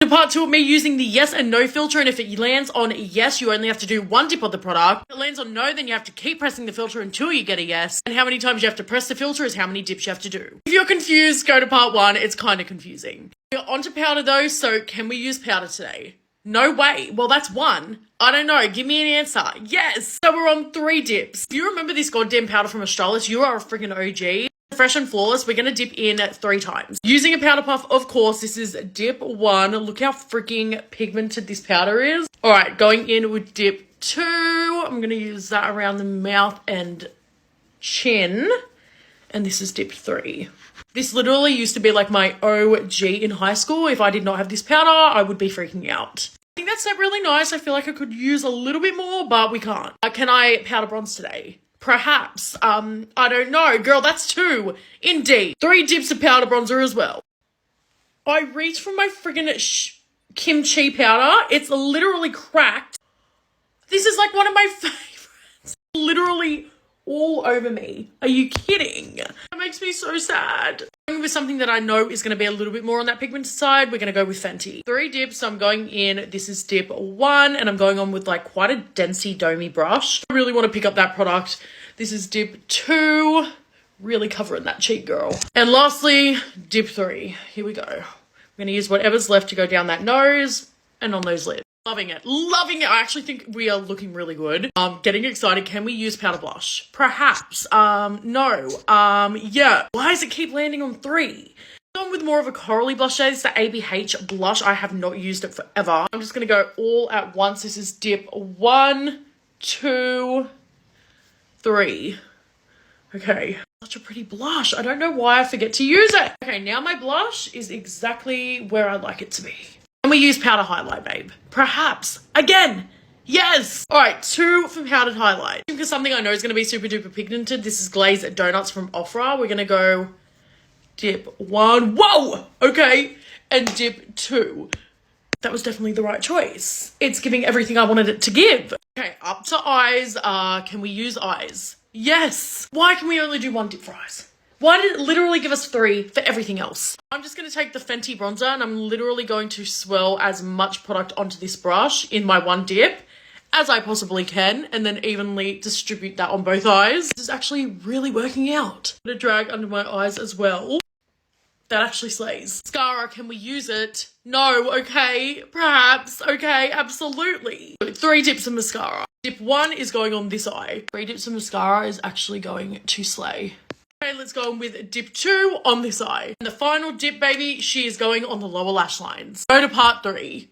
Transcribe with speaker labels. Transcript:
Speaker 1: The part 2 of me using the yes and no filter, and if it lands on yes, you only have to do one dip of the product. If it lands on no, then you have to keep pressing the filter until you get a yes, and how many times you have to press the filter is how many dips you have to do. If you're confused, go to part 1, it's kind of confusing. We're onto powder though, so can we use powder today? No way. Well, that's 1. I don't know. Give me an answer. Yes. So we're on 3 dips. If you remember this goddamn powder from Australis, you are a freaking OG. Fresh and Flawless, we're going to dip in 3 times. Using a powder puff, of course, this is dip 1. Look how freaking pigmented this powder is. All right, going in with dip 2. I'm going to use that around the mouth and chin. And this is dip 3. This literally used to be like my OG in high school. If I did not have this powder, I would be freaking out. I think that's really nice. I feel like I could use a little bit more, but we can't. Can I powder bronze today? Perhaps. I don't know. Girl, that's 2. Indeed. 3 dips of powder bronzer as well. I reached for my friggin' kimchi powder. It's literally cracked. This is like one of my favorites. Literally all over me. Are you kidding? That makes me so sad. Going with something that I know is going to be a little bit more on that pigmented side, we're going to go with Fenty. 3 dips, so I'm going in. This is dip 1, and I'm going on with like quite a densey, domey brush. I really want to pick up that product. This is dip 2. Really covering that cheek, girl. And lastly, dip 3. Here we go. I'm going to use whatever's left to go down that nose and on those lips. Loving it. Loving it. I actually think we are looking really good. Getting excited. Can we use powder blush? Perhaps. No. Yeah. Why does it keep landing on 3? Going with more of a corally blush shade. It's the ABH blush. I have not used it forever. I'm just going to go all at once. This is dip 1, 2, 3. Okay. Such a pretty blush. I don't know why I forget to use it. Okay, now my blush is exactly where I'd like it to be. And we use powder highlight, babe. Perhaps. Again. Yes. All right, 2 for powdered highlight. Because something I know is going to be super duper pigmented. This is Glazed Donuts from Ofra. We're going to go dip 1. Whoa. Okay. And dip 2. That was definitely the right choice. It's giving everything I wanted it to give. Okay, up to eyes. Can we use eyes? Yes. Why can we only do 1 dip for eyes? Why did it literally give us 3 for everything else? I'm just going to take the Fenty bronzer and I'm literally going to swirl as much product onto this brush in my 1 dip as I possibly can, and then evenly distribute that on both eyes. This is actually really working out. I'm going to drag under my eyes as well. That actually slays. Mascara, can we use it? No. Okay. Perhaps. Okay. Absolutely. 3 dips of mascara. Dip 1 is going on this eye. 3 dips of mascara is actually going to slay. Okay, let's go on with dip 2 on this eye. And the final dip, baby, she is going on the lower lash lines. Go to part 3.